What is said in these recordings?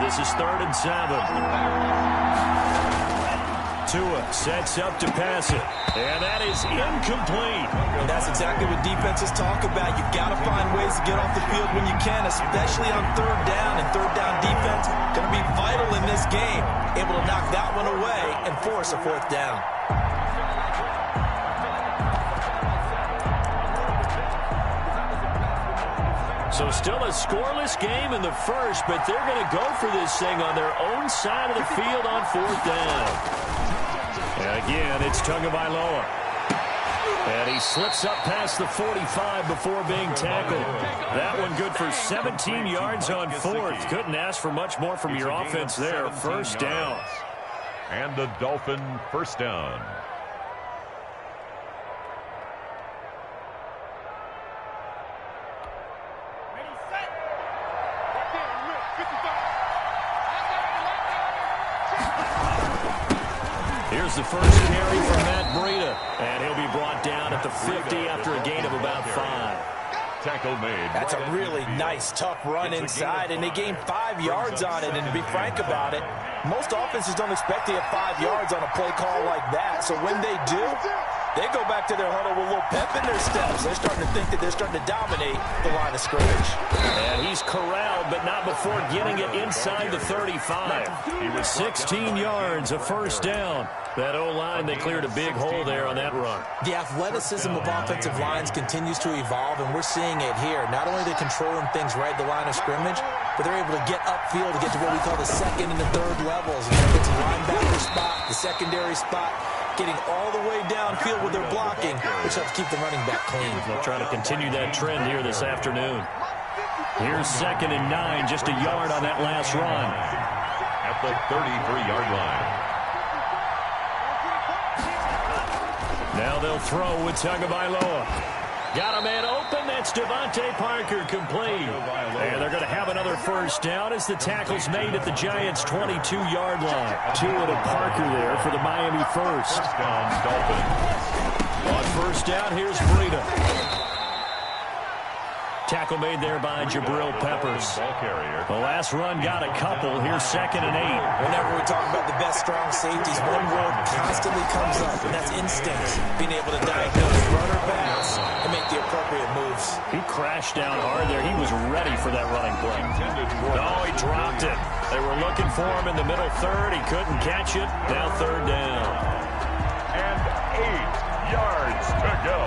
This is 3rd and 7. Tua sets up to pass it, and that is incomplete. That's exactly what defenses talk about. You've got to find ways to get off the field when you can, especially on 3rd down. And 3rd down defense going to be vital in this game. Able to knock that one away and force a 4th down. So still a scoreless game in the first, but they're going to go for this thing on their own side of the field on 4th down. And again, it's Tagovailoa. And he slips up past the 45 before being tackled. That one good for 17 yards on 4th. Couldn't ask for much more from your offense there. 1st down. And the Dolphin 1st down. Here's the first carry from Matt Breida, and he'll be brought down at the 50 after a gain of about 5. Tackle made. That's a really nice, tough run inside, and they gained 5 yards on it. And to be frank about it, most offenses don't expect to get 5 yards on a play call like that. So when they do, they go back to their huddle with a little pep in their steps. They're starting to think that they're starting to dominate the line of scrimmage. And he's corralled, but not before getting it inside the 35. He was 16 yards, a 1st down. That O-line, they cleared a big hole there on that run. The athleticism of offensive lines continues to evolve, and we're seeing it here. Not only are they controlling things right at the line of scrimmage, but they're able to get upfield to get to what we call the 2nd and the 3rd levels. And get to the linebacker spot, the secondary spot, getting all the way downfield with their blocking, which helps keep the running back clean. They'll try to continue that trend here this afternoon. Here's 2nd and 9, just a yard on that last run. At the 33-yard line. Now they'll throw with Tagovailoa. Got a man open. That's Devontae Parker complete. And they're going to have another 1st down as the tackle's made at the Giants' 22-yard line. Tua to Parker there for the Miami 1st. Down, Dolphins. On 1st down, here's Breida. Tackle made there by Jabril Peppers. The last run got a couple. Here's 2nd and 8. Whenever we talk about the best strong safeties, one word constantly comes up, and that's instincts. Being able to diagnose runner backs and make the appropriate moves. He crashed down hard there. He was ready for that running play. No, he dropped it. They were looking for him in the middle 3rd. He couldn't catch it. Now 3rd down. And 8 yards to go.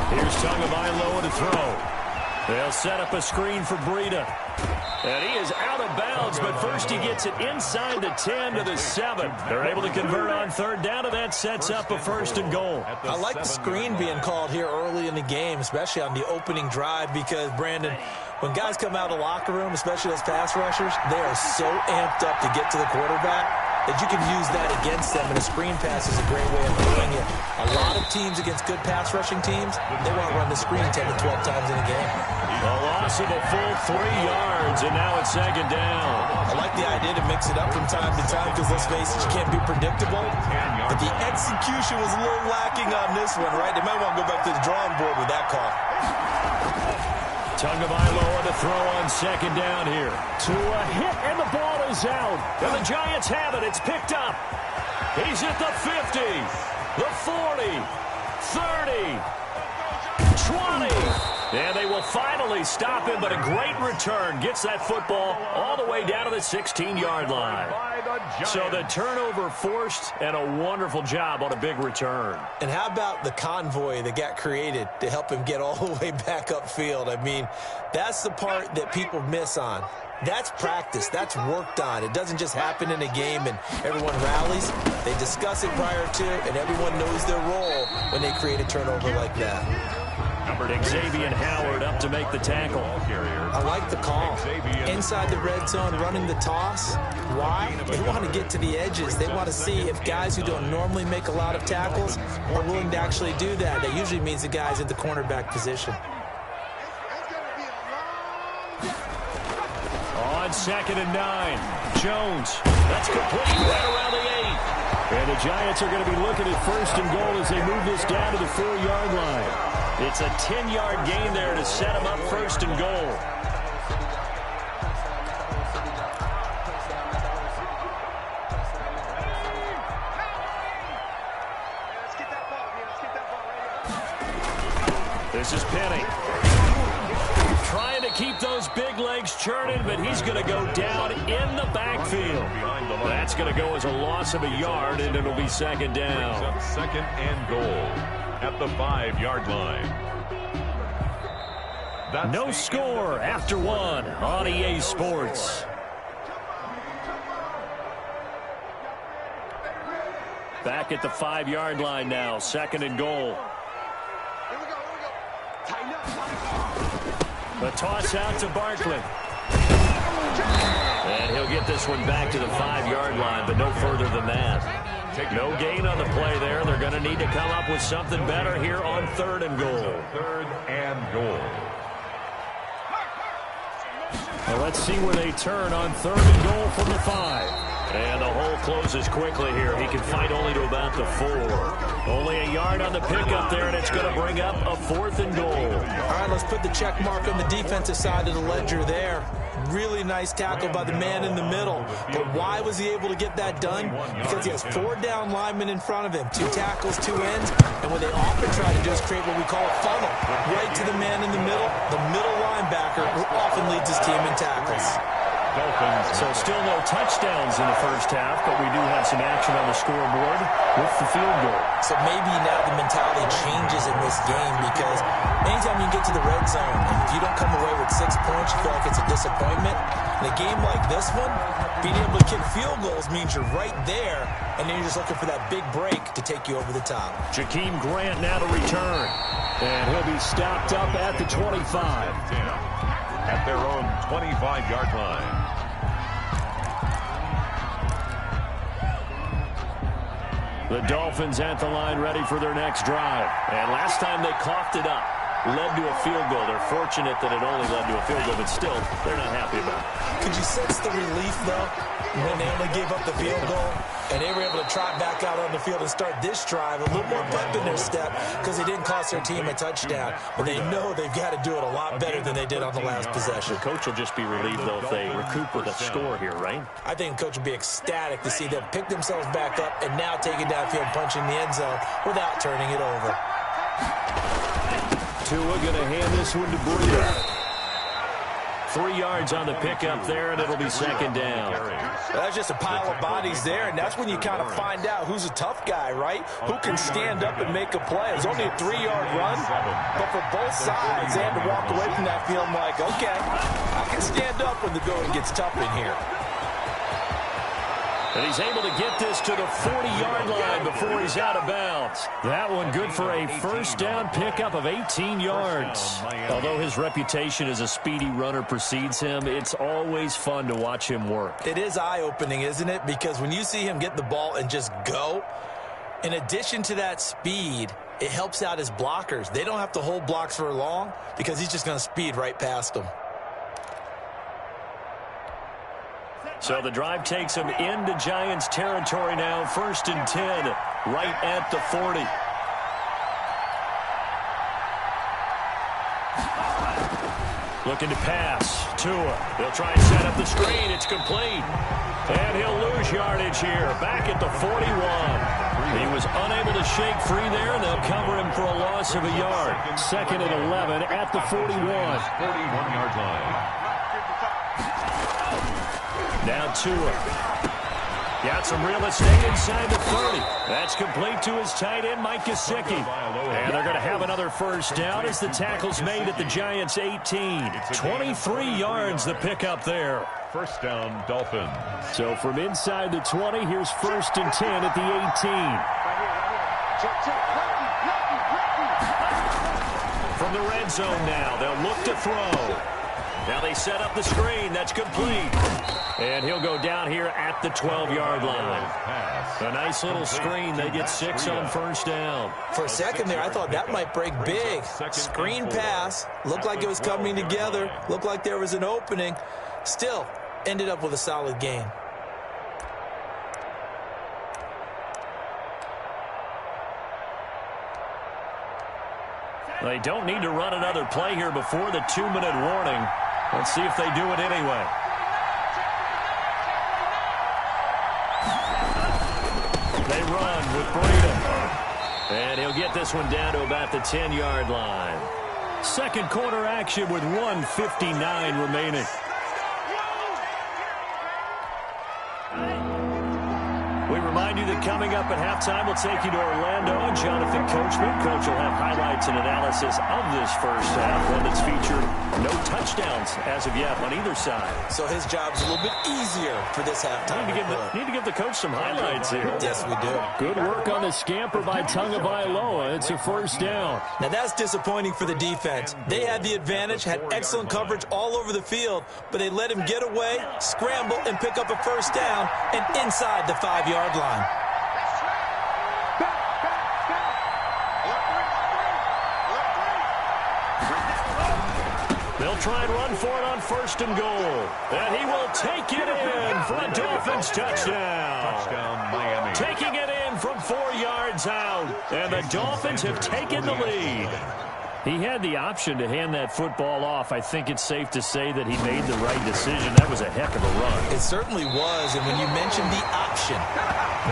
Here's Tagovailoa to throw. They'll set up a screen for Breida. And he is out of bounds, but first he gets it inside the 10 to the 7. They're able to convert on 3rd down, and that sets up a 1st and goal. I like the screen being called here early in the game, especially on the opening drive, because, Brandon, when guys come out of the locker room, especially those pass rushers, they are so amped up to get to the quarterback that you can use that against them, and a screen pass is a great way of doing it. A lot of teams against good pass rushing teams, they want to run the screen 10 to 12 times in a game. A loss of a full 3 yards, and now it's 2nd down. I like the idea to mix it up from time to time because, let's face it, you can't be predictable. But the execution was a little lacking on this one, right? They might want to go back to the drawing board with that call. Tagovailoa to throw on 2nd down here. Tua hit, and the ball is out. And the Giants have it. It's picked up. He's at the 50, the 40, 30, 20. And they will finally stop him, but a great return. Gets that football all the way down to the 16-yard line. So the turnover forced, and a wonderful job on a big return. And how about the convoy that got created to help him get all the way back upfield? I mean, that's the part that people miss on. That's practice. That's worked on. It doesn't just happen in a game and everyone rallies. They discuss it prior to, and everyone knows their role when they create a turnover like that. Xavier Howard up to make the tackle. I like the call. Inside the red zone, running the toss. Why? They want to get to the edges. They want to see if guys who don't normally make a lot of tackles are willing to actually do that. That usually means the guy's in the cornerback position. On 2nd and 9, Jones. That's complete right around the 8. And the Giants are going to be looking at first and goal as they move this down to the 4-yard line. It's a 10-yard gain there to set them up first and goal. This is Penny. Trying to keep those big legs churning, but he's going to go down in the backfield. That's going to go as a loss of a yard, and it'll be second down. Second and goal at the 5-yard line. No score after one on EA Sports. Back at the 5-yard line now, second and goal. The toss out to Barkley. And he'll get this one back to the 5-yard line, but no further than that. No gain on the play there. They're going to need to come up with something better here on third and goal. Third and goal. Well, let's see where they turn on third and goal from the 5. And the hole closes quickly here. He can fight only to about the 4. Only a yard on the pickup there, and it's going to bring up a 4th and goal. All right, let's put the check mark on the defensive side of the ledger there. Really nice tackle by the man in the middle. But why was he able to get that done? Because he has 4 down linemen in front of him, 2 tackles, 2 ends. And what they often try to do is create what we call a funnel. Right to the man in the middle linebacker, who often leads his team in tackles. So still no touchdowns in the first half, but we do have some action on the scoreboard with the field goal. So maybe now the mentality changes in this game, because anytime you get to the red zone, and if you don't come away with 6 points, you feel like it's a disappointment. In a game like this one, being able to kick field goals means you're right there, and then you're just looking for that big break to take you over the top. Jakeem Grant now to return, and he'll be stopped up at the 25. At their own 25-yard line. The Dolphins at the line ready for their next drive. And last time they coughed it up, led to a field goal. They're fortunate that it only led to a field goal, but still, they're not happy about it. Could you sense the relief, though, when they only gave up the field goal? And they were able to trot back out on the field and start this drive a little more pep in their step, because they didn't cost their team a touchdown. But they know they've got to do it a lot better than they did on the last possession. The coach will just be relieved, though, if they recoup with a score here, right? I think the coach will be ecstatic to see them pick themselves back up and now take it downfield, punching the end zone without turning it over. Tua going to hand this one to Breida. 3 yards on the pickup there, and it'll be second down. That's just a pile of bodies there, and that's when you kind of find out who's a tough guy, right? Who can stand up and make a play. It's only a 3-yard run, but for both sides, they had to walk away from that feeling like, okay, I can stand up when the going gets tough in here. And he's able to get this to the 40-yard line before he's out of bounds. That one good for a first down pickup of 18 yards. Although his reputation as a speedy runner precedes him, it's always fun to watch him work. It is eye-opening, isn't it? Because when you see him get the ball and just go, in addition to that speed, it helps out his blockers. They don't have to hold blocks for long because he's just going to speed right past them. So the drive takes him into Giants territory now. 1st and 10, right at the 40. Looking to pass. Tua. He'll try and set up the screen. It's complete. And he'll lose yardage here. Back at the 41. He was unable to shake free there, and they'll cover him for a loss of a yard. 2nd and 11 at the 41. 41-yard line. Now Tua. Got some real estate inside the 30. That's complete to his tight end, Mike Gesicki. And they're going to have another first down as the tackle's made at the Giants' 18. 23 yards the pickup there. First down, Dolphins. So from inside the 20, here's 1st and 10 at the 18. From the red zone now, they'll look to throw. Now they set up the screen. That's complete. And he'll go down here at the 12-yard line. A nice little screen. They get 6 on first down. For a second there, I thought that might break big. Screen pass. Looked like it was coming together. Looked like there was an opening. Still, ended up with a solid gain. They don't need to run another play here before the 2-minute warning. Let's see if they do it anyway. They run with Breeden. And he'll get this one down to about the 10-yard line. Second quarter action with 1:59 remaining. We remind you that coming up at halftime, we'll take you to Orlando and Jonathan Coachman. Coach will have highlights and analysis of this first half, one that's featured no touchdowns as of yet on either side. So his job's a little bit easier for this halftime. Need to give the coach some highlights here. Yes, we do. Good work on the scamper by Tagovailoa. It's a first down. Now, that's disappointing for the defense. They had the advantage, had excellent coverage all over the field, but they let him get away, scramble, and pick up a first down, and inside the 5-yard line. They'll try and run for it on first and goal. And he will take it in for a Dolphins touchdown. Touchdown, Miami. Taking it in from 4 yards out. And the Dolphins have taken the lead. He had the option to hand that football off. I think it's safe to say that he made the right decision. That was a heck of a run. It certainly was, and when you mentioned the option,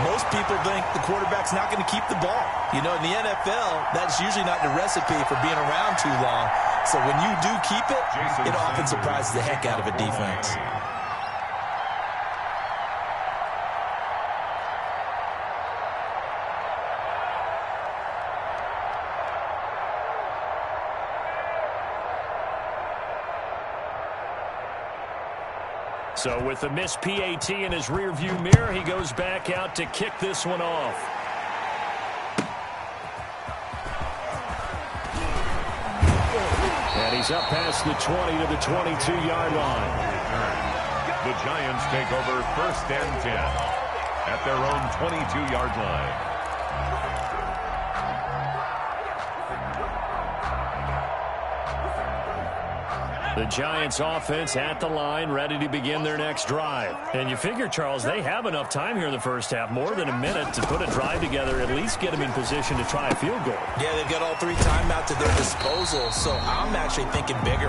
most people think the quarterback's not going to keep the ball. You know, in the NFL, that's usually not the recipe for being around too long. So when you do keep it, it often surprises the heck out of a defense. So with the missed PAT in his rearview mirror, he goes back out to kick this one off. And he's up past the 20 to the 22-yard line. The Giants take over first and 10 at their own 22-yard line. The Giants offense at the line, ready to begin their next drive. And you figure, Charles, they have enough time here in the first half, more than a minute, to put a drive together, at least get them in position to try a field goal. Yeah, they've got all 3 timeouts at their disposal, so I'm actually thinking bigger.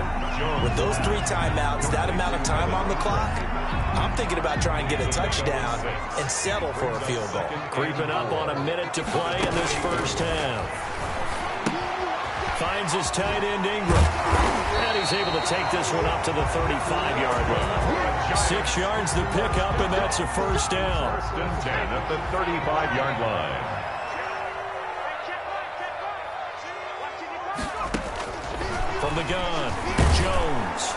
With those 3 timeouts, that amount of time on the clock, I'm thinking about trying to get a touchdown and settle for a field goal. Creeping up on a minute to play in this first half. Finds his tight end Ingram. And he's able to take this one up to the 35-yard line. 6 yards the pickup, and that's a first down. First and 10 at the 35-yard line. From the gun, Jones.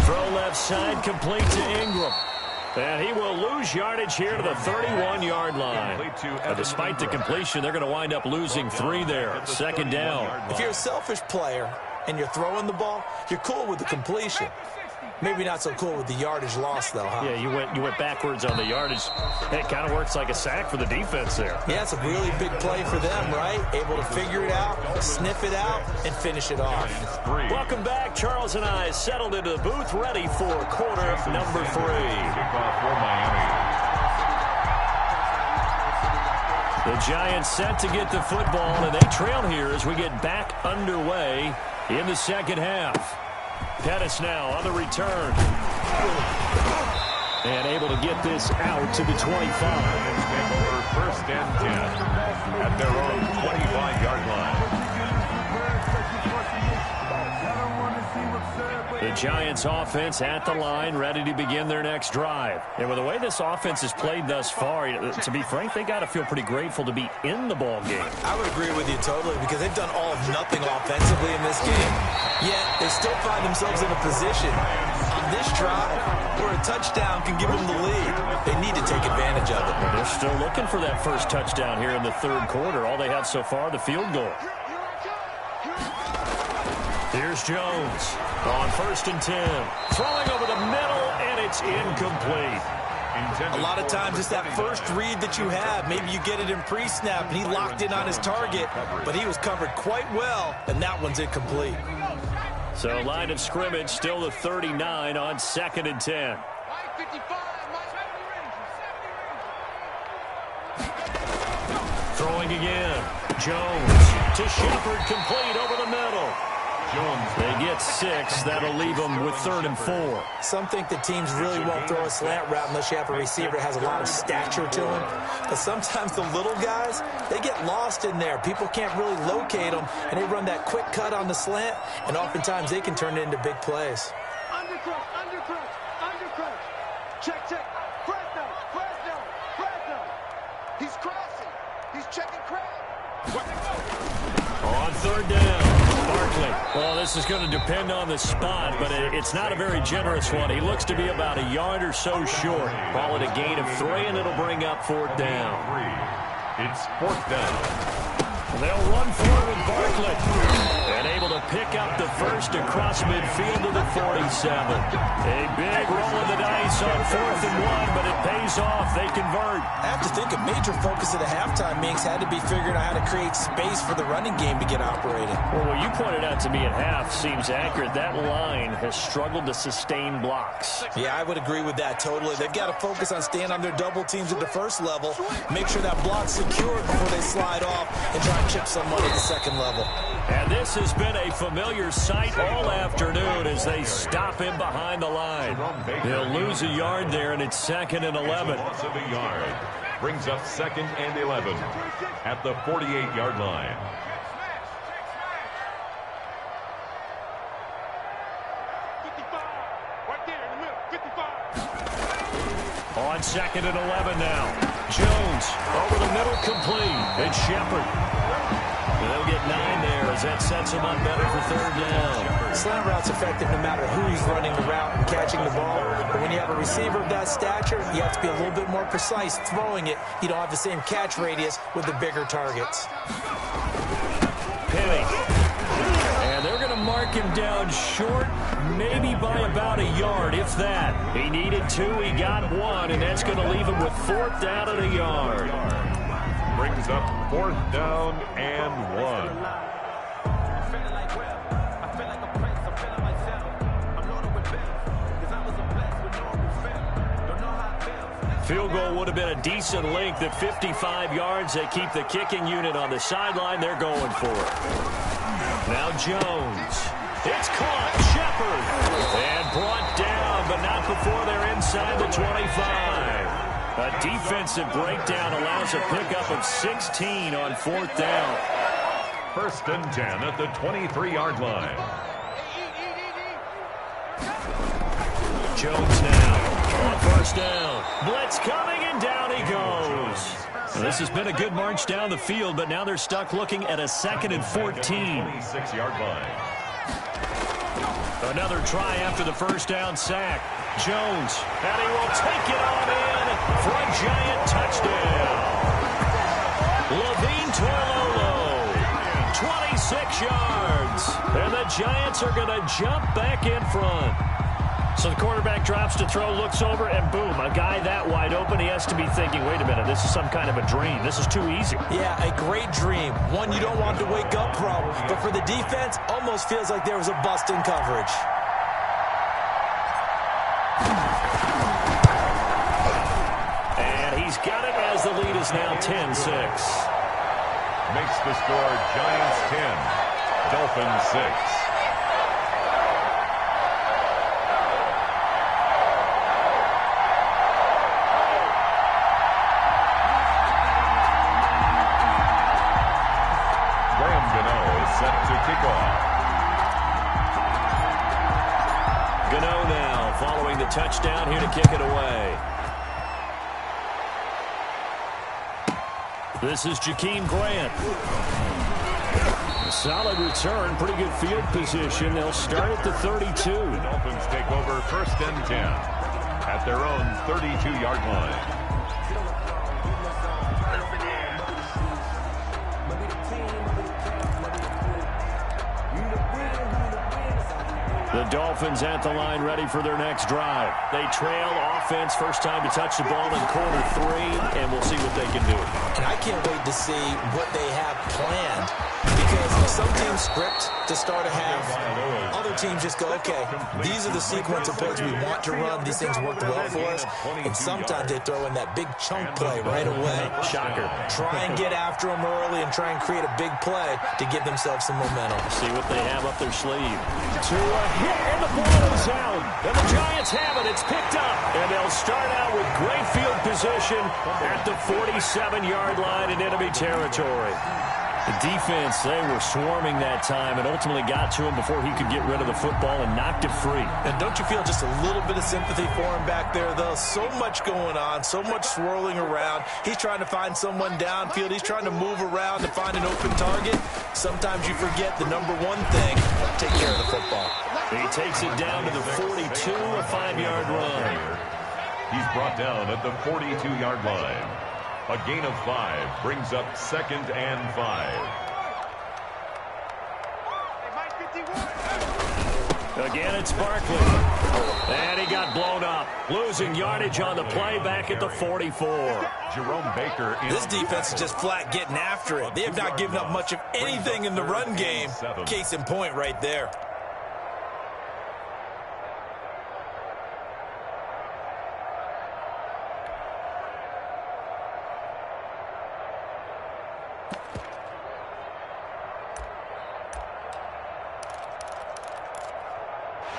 Throw left side, complete to Ingram. And he will lose yardage here to the 31-yard line. Despite the completion, they're going to wind up losing 3 there. Second down. If you're a selfish player and you're throwing the ball, you're cool with the completion. Maybe not so cool with the yardage loss, though, huh? Yeah, you went backwards on the yardage. It kind of works like a sack for the defense there. Yeah, it's a really big play for them, right? Able to figure it out, sniff it out, and finish it off. Welcome back. Charles and I settled into the booth, ready for quarter number 3. Kickoff for Miami. The Giants set to get the football, and they trail here as we get back underway in the second half. Pettis now on the return. And able to get this out to the 25. Giants take over first and 10 at their own 25-yard line. The Giants offense at the line, ready to begin their next drive. And with the way this offense has played thus far, to be frank, they got to feel pretty grateful to be in the ball game. I would agree with you totally, because they've done all of nothing offensively in this game. Yet they still find themselves in a position on this drive where a touchdown can give them the lead. They need to take advantage of it. They're still looking for that first touchdown here in the third quarter. All they have so far, the field goal. Here's Jones on first and 10. Throwing over the middle, and it's incomplete. A lot of times it's that first read that you have. Maybe you get it in pre-snap, and he locked in on his target, but he was covered quite well, and that one's incomplete. So line of scrimmage, still the 39 on second and 10. Throwing again. Jones to Shepard, complete over the middle. Jones, they get 6. That'll leave them with 3rd and 4. Some think that teams really won't throw a slant route unless you have a receiver that has a lot of stature to him. But sometimes the little guys, they get lost in there. People can't really locate them, and they run that quick cut on the slant, and oftentimes they can turn it into big plays. Undercrush, undercrush, undercrush. Check, check. Fresno, Fresno, Fresno. He's crossing. He's checking crowd. On 3rd down. Barkley. Well, this is going to depend on the spot, but it's not a very generous one. He looks to be about a yard or so short. Call it a gain of 3, and it'll bring up 4th down. It's 4th down. They'll run forward with Barkley. And able to pick up the first across midfield to the 47. A big roll of the dice on 4th and 1, but it pays off. They convert. I have to think a major focus of the halftime meetings had to be figuring out how to create space for the running game to get operating. Well, what you pointed out to me at half seems accurate. That line has struggled to sustain blocks. Yeah, I would agree with that totally. They've got to focus on staying on their double teams at the first level, make sure that block's secured before they slide off and try and chip someone at the second level. And this has been a familiar sight all afternoon as they stop him behind the line. They'll lose a yard there, and it's 2nd and 11. Loss of a yard brings up 2nd and 11 at the 48-yard line. On 2nd and 11 now. Jones over the middle, complete. It's Shepard. They'll get 9 there as that sets them up better for 3rd down. Slant route's effective no matter who's running the route and catching the ball. But when you have a receiver of that stature, you have to be a little bit more precise throwing it. You don't have the same catch radius with the bigger targets. Penny. And they're going to mark him down short, maybe by about a yard, if that. He needed 2, he got 1, and that's going to leave him with 4th down and a yard. Brings up 4th down and 1. Field goal would have been a decent length at 55 yards. They keep the kicking unit on the sideline. They're going for it. Now Jones. It's caught. Shepard. And brought down, but not before they're inside the 25. A defensive breakdown allows a pickup of 16 on 4th down. 1st and 10 at the 23-yard line. Jones now on 1st down. Blitz coming, and down he goes. This has been a good march down the field, but now they're stuck looking at a 2nd and 14. 26-yard line. Another try after the 1st down sack. Jones, and he will take it on in for a giant touchdown. Levine Toilolo, 26 yards. And the Giants are going to jump back in front. So the quarterback drops to throw, looks over, and boom, a guy that wide open, he has to be thinking, wait a minute, this is some kind of a dream. This is too easy. Yeah, a great dream. One you don't want to wake up from. But for the defense, almost feels like there was a bust in coverage. And he's got it as the lead is now 10-6. Makes the score Giants 10, Dolphins 6. Set to kick off. Gano now following the touchdown here to kick it away. This is Jakeem Grant. A solid return, pretty good field position. They'll start at the 32. The Dolphins take over 1st and 10 at their own 32-yard line. The Dolphins at the line ready for their next drive. They trail offense, first time to touch the ball in quarter 3, and we'll see what they can do. And I can't wait to see what they have planned, because some teams script to start a half. Other teams just go, okay, these are the sequence of plays we want to run. These things worked well for us. And sometimes they throw in that big chunk play right away. Shocker. Try and get after them early and try and create a big play to give themselves some momentum. See what they have up their sleeve. To a hit, and the ball is out. And the Giants have it. It's picked up. And they'll start out with great field position at the 47-yard line in enemy territory. The defense, they were swarming that time and ultimately got to him before he could get rid of the football and knocked it free. And don't you feel just a little bit of sympathy for him back there, though? So much going on, so much swirling around. He's trying to find someone downfield. He's trying to move around to find an open target. Sometimes you forget the number one thing, take care of the football. He takes it down to the 42, a 5-yard run. He's brought down at the 42-yard line. A gain of 5 brings up 2nd and 5. Again, it's Barkley. And he got blown up. Losing yardage on the play back at the 44. Jerome Baker. This defense is just flat getting after it. They have not given up much of anything in the run game. Case in point right there.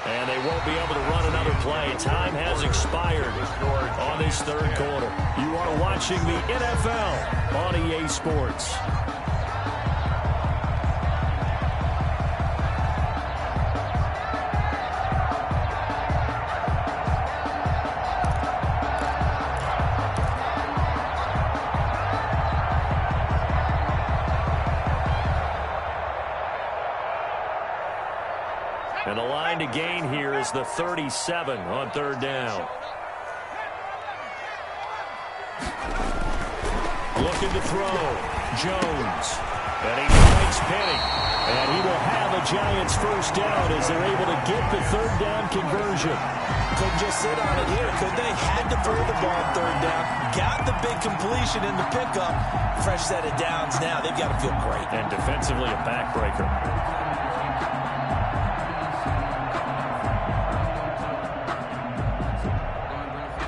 And they won't be able to run another play. Time has expired on this third quarter. You are watching the NFL on EA Sports. And the line to gain here is the 37 on third down. Looking to throw. Jones. And he finds Penny. And he will have a Giants first down as they're able to get the third down conversion. Couldn't just sit on it here, could they? Had to throw the ball on third down. Got the big completion in the pickup. Fresh set of downs now. They've got to feel great. And defensively a backbreaker.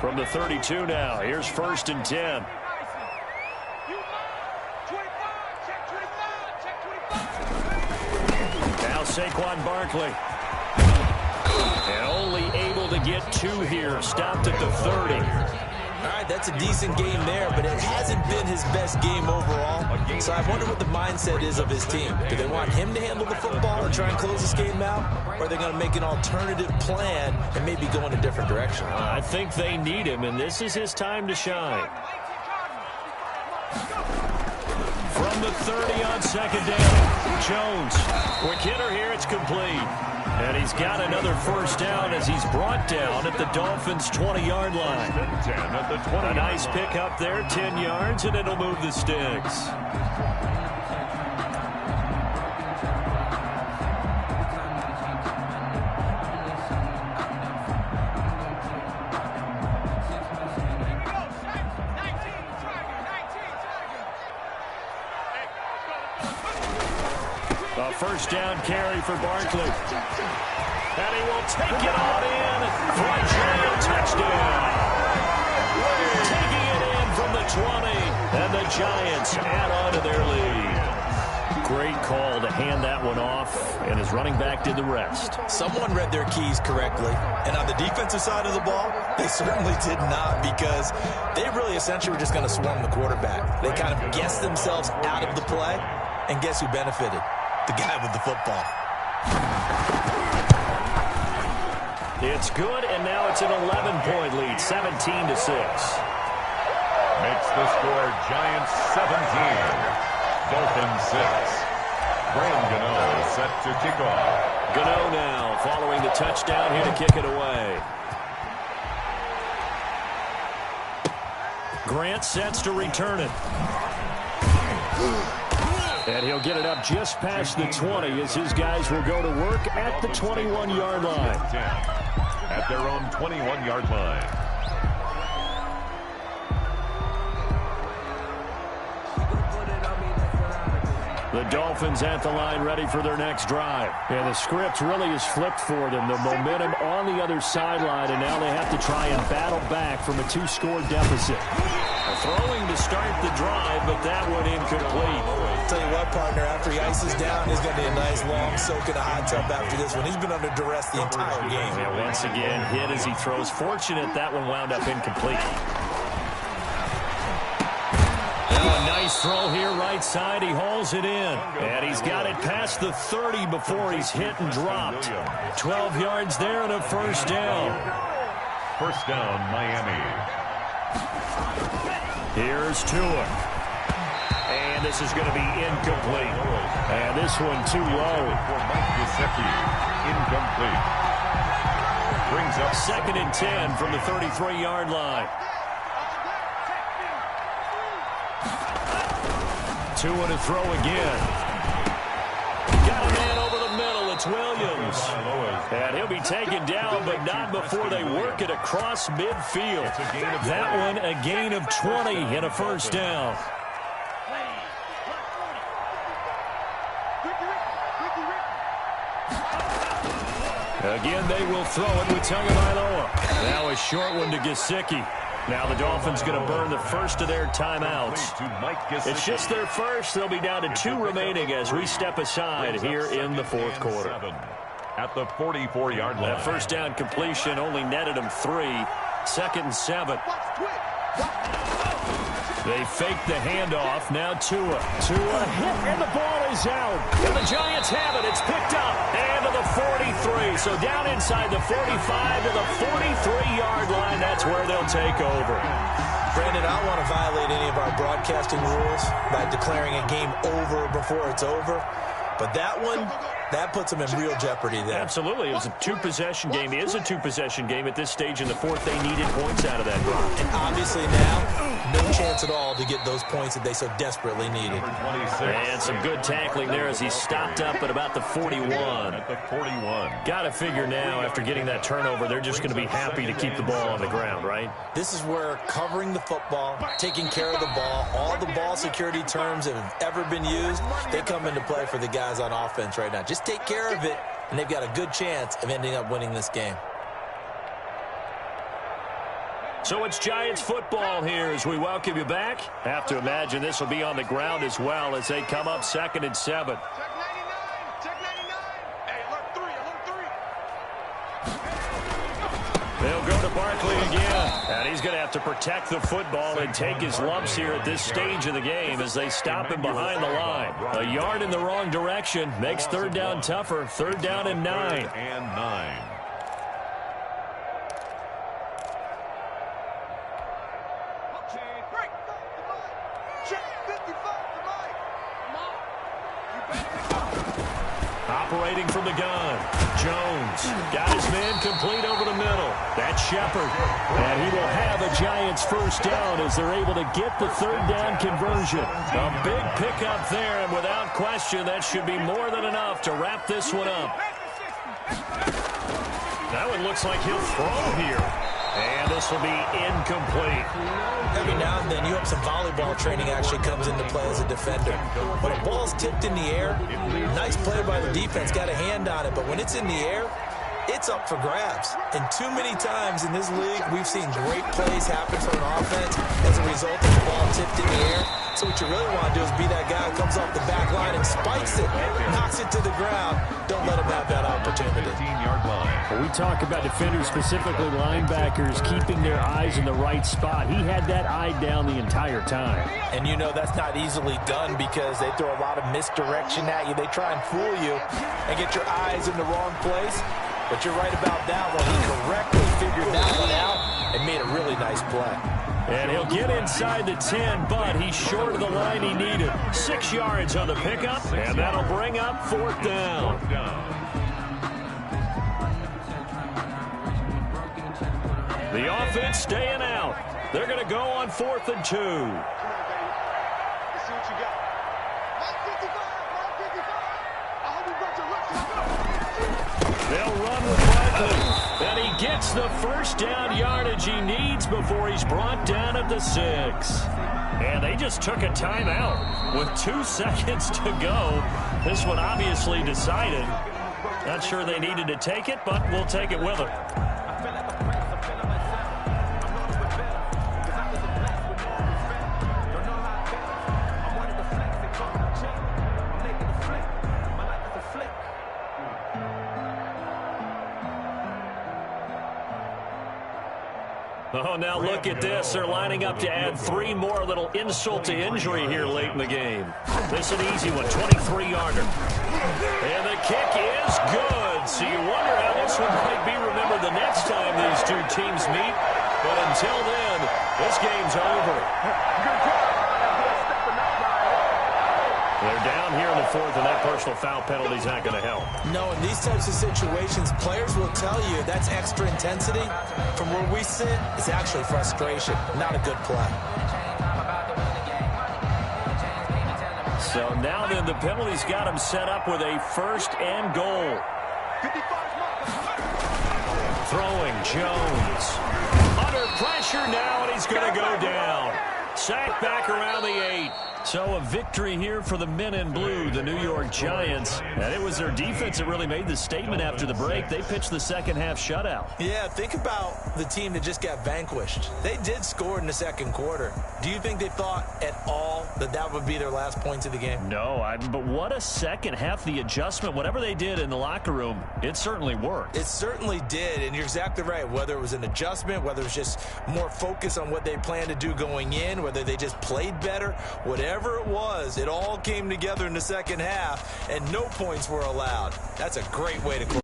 From the 32 now, here's 1st and 10. Now Saquon Barkley. And only able to get 2 here, stopped at the 30. All right, that's a decent game there, but it hasn't been his best game overall. So I wonder what the mindset is of his team. Do they want him to handle the football and try and close this game out? Or are they going to make an alternative plan and maybe go in a different direction? I think they need him, and this is his time to shine. From the 30 on 2nd down, Jones. Quick hitter here, it's complete. And he's got another first down as he's brought down at the Dolphins' 20-yard line. A nice pick up there, 10 yards, and it'll move the sticks. A first down carry for Barkley. And he will take it on in for a Giant touchdown. Taking it in from the 20. And the Giants add on to their lead. Great call to hand that one off. And his running back did the rest. Someone read their keys correctly. And on the defensive side of the ball, they certainly did not, because they really essentially were just going to swarm the quarterback. They kind of guessed themselves out of the play. And guess who benefited? The guy with the football. It's good, and now it's an 11-point lead, 17-6. Makes the score Giants 17, Dolphins 6. Graham Gano is set to kick off. Gano now following the touchdown here to kick it away. Grant sets to return it. And he'll get it up just past the 20 as his guys will go to work at the 21-yard line. At their own 21-yard line. The Dolphins at the line ready for their next drive. And the script really is flipped for them. The momentum on the other sideline, and now they have to try and battle back from a 2-score deficit. Throwing to start the drive, but that one incomplete. Tell you what, partner, after he ices down, he's going to be a nice long soak in a hot tub after this one. He's been under duress the entire game. Yeah, once again, hit as he throws. Fortunate that one wound up incomplete. Now a nice throw here, right side. He hauls it in. And he's got it past the 30 before he's hit and dropped. 12 yards there and a first down. First down, Miami. Here's Tua. And this is going to be incomplete. And this one too low. For Mike Gesicki, incomplete. Brings up 2nd and 10 from the 33-yard line. Tua to throw again. Got a man over the middle. It's Williams. And he'll be taken down, but not before they work it across midfield. That one a gain of 20 and a first down. Again, they will throw it with Tagovailoa. Now a short one to Gesicki. Now the Dolphins going to burn the first of their timeouts. It's just their first. They'll be down to 2 remaining as we step aside here in the 4th quarter. At the 44-yard line. That first down completion only netted them 3. 2nd and 7. They fake the handoff. Now Tua. Tua hit, and the ball is out. And the Giants have it. It's picked up. And to the 43. So down inside the 45 to the 43-yard line. That's where they'll take over. Brandon, I don't want to violate any of our broadcasting rules by declaring a game over before it's over. But that one, that puts them in real jeopardy there. Absolutely. It was a 2-possession game. It is a 2-possession game at this stage in the 4th. They needed points out of that drive. And obviously now, no chance at all to get those points that they so desperately needed. And some good tackling there as he stopped up at about the 41. At the 41. Got to figure now, after getting that turnover, they're just going to be happy to keep the ball on the ground, right? This is where covering the football, taking care of the ball, all the ball security terms that have ever been used, they come into play for the guys on offense right now. Just take care of it, and they've got a good chance of ending up winning this game. So it's Giants football here as we welcome you back. Have to imagine this will be on the ground as well as they come up 2nd and 7. They'll go to Barkley again. And he's going to have to protect the football and take his lumps here at this stage of the game as they stop him behind the line. A yard in the wrong direction makes 3rd down tougher. 3rd down and 9. And 9. Operating from the gun. Jones got his man complete over the middle. That's Shepard. And he will have a Giants first down as they're able to get the 3rd down conversion. A big pickup there, and without question, that should be more than enough to wrap this one up. That one looks like he'll throw here. And this will be incomplete. Every now and then, you hope some volleyball training actually comes into play as a defender. When a ball's tipped in the air, nice play by the defense, got a hand on it. But when it's in the air, it's up for grabs. And too many times in this league, we've seen great plays happen for an offense as a result of the ball tipped in the air. So what you really want to do is be that guy who comes off the back line and spikes it, knocks it to the ground. Don't let him have that opportunity. 15-yard line. When we talk about defenders, specifically linebackers, keeping their eyes in the right spot. He had that eye down the entire time. And you know that's not easily done because they throw a lot of misdirection at you. They try and fool you and get your eyes in the wrong place. But you're right about that one. He correctly figured that one out and made a really nice play. And he'll get inside the 10, but he's short of the line he needed. 6 yards on the pickup, and that'll bring up 4th down. The offense staying out. They're going to go on 4th and 2. Let's see what you got. gets the first down yardage he needs before he's brought down at the 6. And they just took a timeout with 2 seconds to go. This one obviously decided. Not sure they needed to take it, but we'll take it with them. Oh, now look at this. They're lining up to add 3 more, little insult to injury here late in the game. This is an easy one, 23-yarder. And the kick is good. So you wonder how this one might be remembered the next time these two teams meet. But until then, this game's over. They're down here in the 4th, and that personal foul penalty is not going to help. No, in these types of situations, players will tell you that's extra intensity. From where we sit, it's actually frustration, not a good play. So now then, the penalty's got him set up with a 1st and goal. Throwing Jones. Under pressure now, and he's going to go down. Sacked back around the 8. So a victory here for the men in blue, the New York Giants. And it was their defense that really made the statement after the break. They pitched the second half shutout. Yeah, think about the team that just got vanquished. They did score in the second quarter. Do you think they thought at all that that would be their last points of the game? No, but what a second half. The adjustment, whatever they did in the locker room, it certainly worked. It certainly did, and you're exactly right. Whether it was an adjustment, whether it was just more focus on what they planned to do going in, whether they just played better, whatever it was, it all came together in the second half, and no points were allowed. That's a great way to close.